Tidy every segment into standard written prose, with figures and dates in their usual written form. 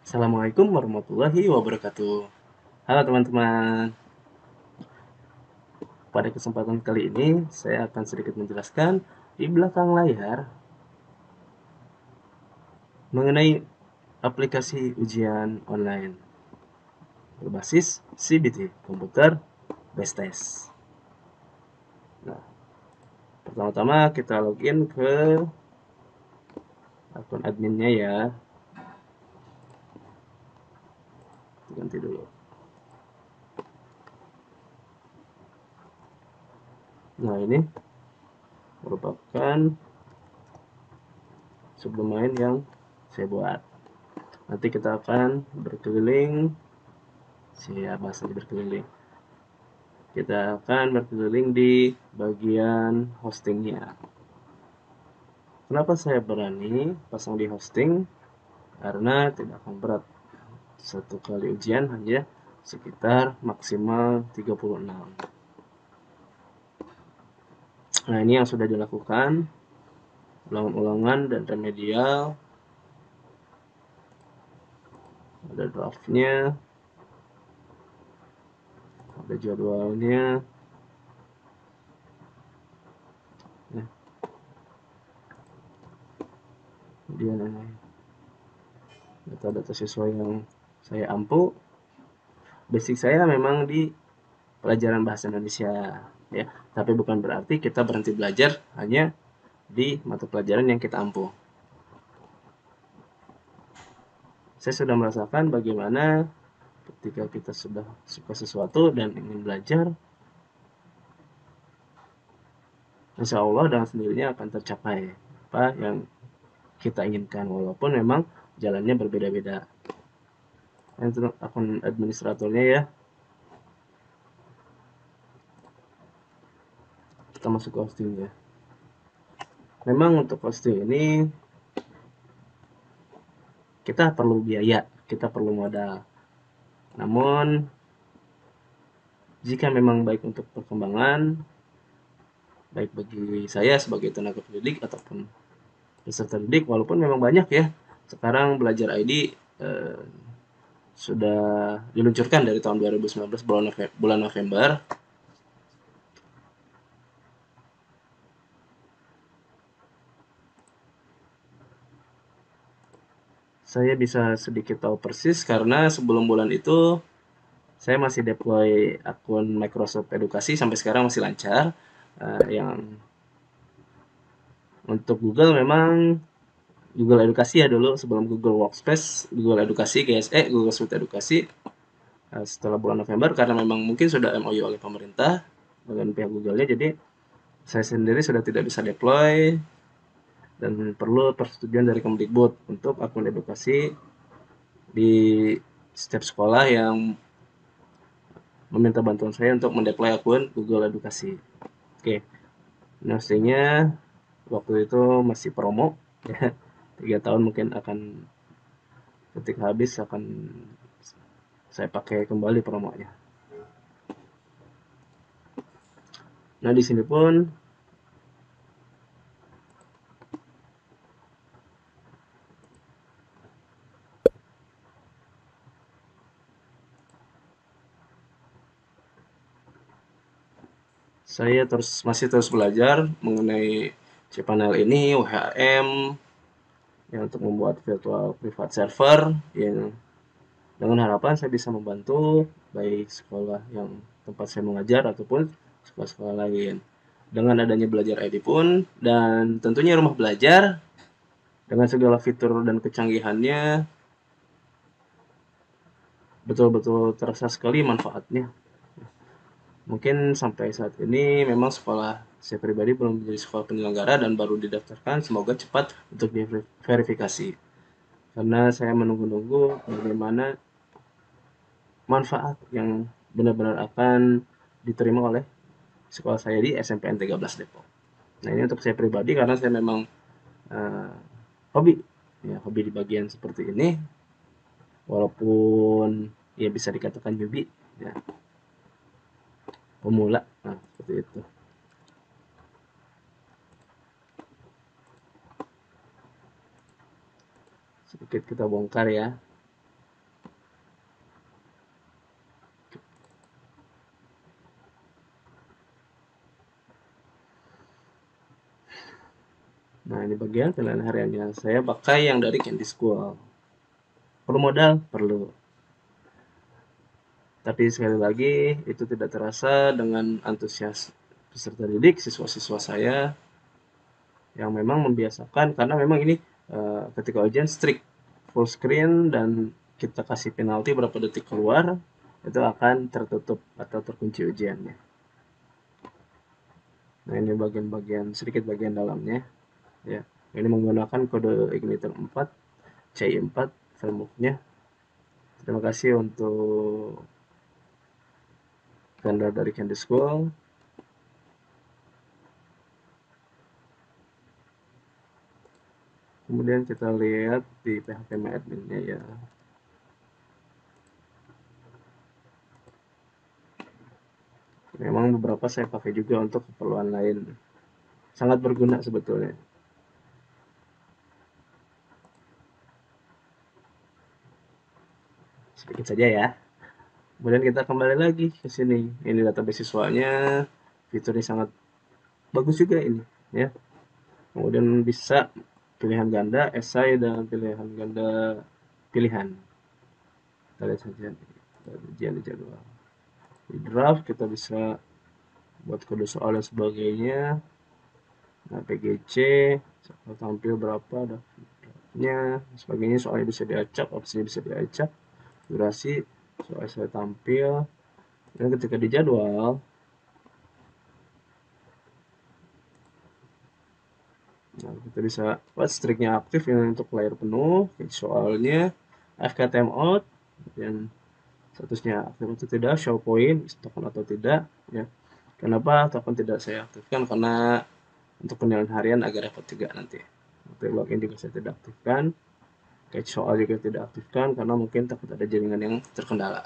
Assalamualaikum warahmatullahi wabarakatuh. Halo teman-teman, pada kesempatan kali ini saya akan sedikit menjelaskan di belakang layar mengenai aplikasi ujian online berbasis CBT, Computer Based Test. Nah, pertama-tama kita login ke akun adminnya ya, ganti dulu. Nah, ini merupakan sebelum main yang saya buat. Nanti kita akan berkeliling, saya bahas lagi berkeliling. Kita akan berkeliling di bagian hostingnya. Kenapa saya berani pasang di hosting? Karena tidak akan berat. Satu kali ujian hanya sekitar maksimal 36. Nah, ini yang sudah dilakukan, ulangan-ulangan dan remedial. Ada draftnya, ada jadwalnya. Nah, kemudian ini data-data siswa yang saya ampu. Basic saya memang di pelajaran bahasa Indonesia ya, tapi bukan berarti kita berhenti belajar hanya di mata pelajaran yang kita ampu. Saya sudah merasakan bagaimana ketika kita sudah suka sesuatu dan ingin belajar, insya Allah dengan sendirinya akan tercapai apa yang kita inginkan, walaupun memang jalannya berbeda-beda. Untuk akun administratornya ya, kita masuk ke hostingnya. Memang untuk hosting ini kita perlu biaya, kita perlu modal. Namun jika memang baik untuk perkembangan, baik bagi saya sebagai tenaga pendidik ataupun peserta didik, walaupun memang banyak ya sekarang belajar ID sudah diluncurkan dari tahun 2019 bulan November. Saya bisa sedikit tahu persis karena sebelum bulan itu saya masih deploy akun Microsoft Edukasi, sampai sekarang masih lancar. Yang untuk Google memang Google Edukasi ya dulu, sebelum Google Workspace, Google Edukasi, GSE, Google Suite Edukasi. Setelah bulan November, karena memang mungkin sudah MOU oleh pemerintah dengan pihak Google-nya, jadi saya sendiri sudah tidak bisa deploy dan perlu persetujuan dari Kemdikbud untuk akun edukasi di setiap sekolah yang meminta bantuan saya untuk mendeploy akun Google Edukasi. Oke, hostingnya waktu itu masih promo ya, 3 tahun mungkin akan ketika habis akan saya pakai kembali promonya. Nah, di sini pun saya masih terus belajar mengenai cPanel ini, WHM, yang untuk membuat virtual private server yang dengan harapan saya bisa membantu baik sekolah yang tempat saya mengajar ataupun sekolah-sekolah lain. Dengan adanya belajar ID pun dan tentunya rumah belajar dengan segala fitur dan kecanggihannya, betul-betul terasa sekali manfaatnya. Mungkin sampai saat ini memang sekolah saya pribadi belum menjadi sekolah penyelenggara dan baru didaftarkan. Semoga cepat untuk diverifikasi. Karena saya menunggu-nunggu bagaimana manfaat yang benar-benar akan diterima oleh sekolah saya di SMPN 13 Depok. Nah, ini untuk saya pribadi karena saya memang uh, hobi, ya hobi di bagian seperti ini, walaupun ya bisa dikatakan newbie, ya pemula, nah seperti itu. Sedikit kita bongkar ya. Nah, ini bagian penilaian hariannya. Saya pakai yang dari Candy School. Perlu modal? Perlu. Tapi sekali lagi, itu tidak terasa dengan antusias peserta didik, siswa-siswa saya yang memang membiasakan, karena memang ini ketika ujian strict full screen dan kita kasih penalti berapa detik keluar, itu akan tertutup atau terkunci ujiannya. Nah, ini bagian-bagian sedikit bagian dalamnya ya. Ini menggunakan kode Igniter 4 CI4 framework-nya. Terima kasih untuk vendor dari Candy School. Kemudian kita lihat di PHP admin-nya ya. Memang beberapa saya pakai juga untuk keperluan lain. Sangat berguna sebetulnya. Sedikit saja ya. Kemudian kita kembali lagi ke sini. Ini database siswanya. Fiturnya sangat bagus juga ini ya. Kemudian bisa pilihan ganda, esai, dan pilihan ganda pilihan. Kita lihat saja ujian di jadwal. Di draft kita bisa buat kode soal dan sebagainya. Nah, PGC tampil berapa daftarnya, sebagainya, soalnya bisa diacak, opsinya bisa diacak, durasi soal saya tampil. Dan ketika di jadwal, nah, kita bisa buat striknya aktif yang untuk layar penuh, soalnya FK timeout, dan statusnya aktif atau tidak, show point, token atau tidak ya. Kenapa token tidak saya aktifkan? Karena untuk penilaian harian agak repot juga nanti. Untuk login juga saya tidak aktifkan. Catch soal juga tidak aktifkan karena mungkin takut ada jaringan yang terkendala.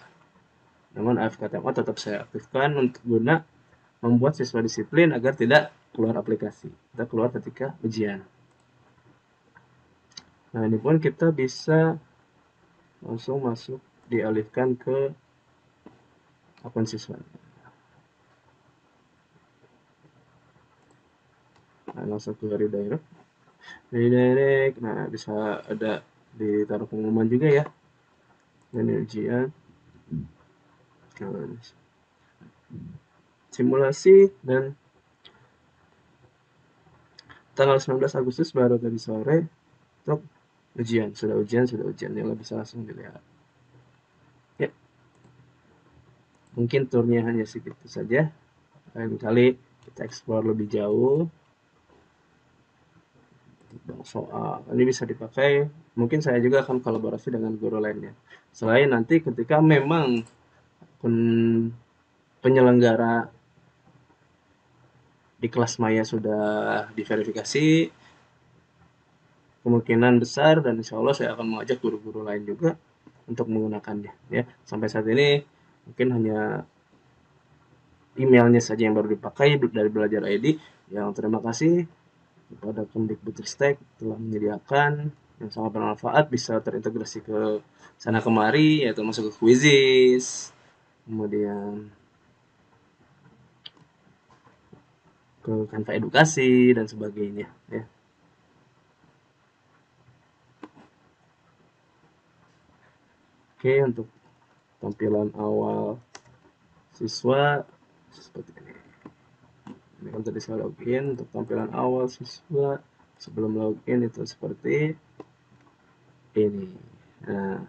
Namun AFK timeout tetap saya aktifkan untuk guna membuat siswa disiplin agar tidak keluar aplikasi. Kita keluar ketika ujian. Nah, ini pun kita bisa langsung masuk, dialihkan ke akun siswa. Nah, langsung ke redirect. Nah, bisa ada ditaruh pengumuman juga ya. Ini ujian. Nah, simulasi dan tanggal 19 Agustus baru tadi sore untuk ujian. Sudah ujian, yang bisa langsung dilihat. Ya, mungkin turnya hanya segitu saja. Lain kali kita explore lebih jauh. Soal ini bisa dipakai, mungkin saya juga akan kolaborasi dengan guru lainnya. Selain nanti ketika memang penyelenggara di kelas maya sudah diverifikasi, kemungkinan besar dan insya Allah saya akan mengajak guru-guru lain juga untuk menggunakannya ya. Sampai saat ini mungkin hanya emailnya saja yang baru dipakai dari Belajar ID. Yang terima kasih kepada Kemdikbudristek telah menyediakan yang sangat bermanfaat, bisa terintegrasi ke sana kemari, yaitu masuk ke Quizizz, kemudian ke Canva Edukasi dan sebagainya ya. Oke, untuk tampilan awal siswa seperti ini. Ini kan tadi saya login. Untuk tampilan awal siswa sebelum login itu seperti ini. Nah,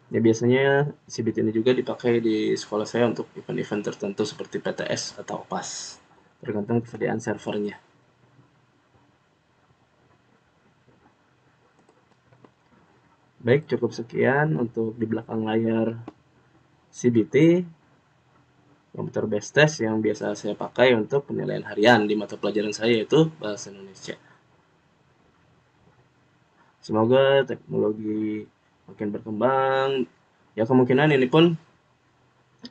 ya biasanya CBT ini juga dipakai di sekolah saya untuk event-event tertentu seperti PTS atau PAS, tergantung kesediaan servernya. Baik, cukup sekian untuk di belakang layar CBT, komputer based test yang biasa saya pakai untuk penilaian harian di mata pelajaran saya, yaitu Bahasa Indonesia. Semoga teknologi makin berkembang. Ya, kemungkinan ini pun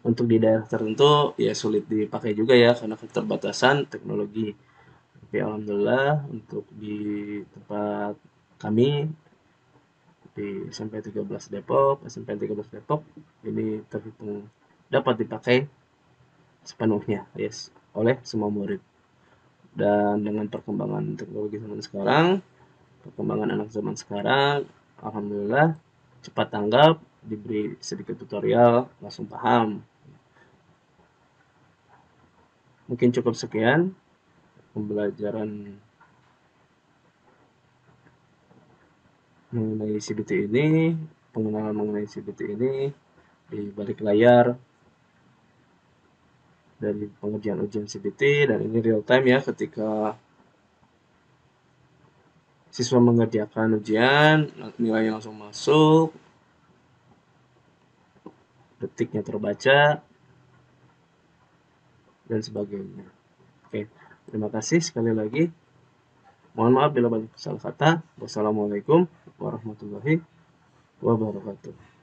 untuk di daerah tertentu ya sulit dipakai juga ya karena keterbatasan teknologi. Tapi alhamdulillah untuk di tempat kami di SMP 13 Depok, SMP 13 Depok ini terhitung dapat dipakai sepenuhnya oleh semua murid. Dan dengan perkembangan teknologi zaman sekarang, perkembangan anak zaman sekarang, alhamdulillah cepat tanggap, diberi sedikit tutorial langsung paham. Mungkin cukup sekian pembelajaran mengenai CBT ini, pengenalan mengenai CBT ini di balik layar dari pengerjaan ujian CBT, dan ini real time ya, ketika siswa mengerjakan ujian, nilainya langsung masuk, detiknya terbaca, dan sebagainya. Oke, terima kasih sekali lagi. Mohon maaf bila banyak salah kata. Wassalamualaikum warahmatullahi wabarakatuh.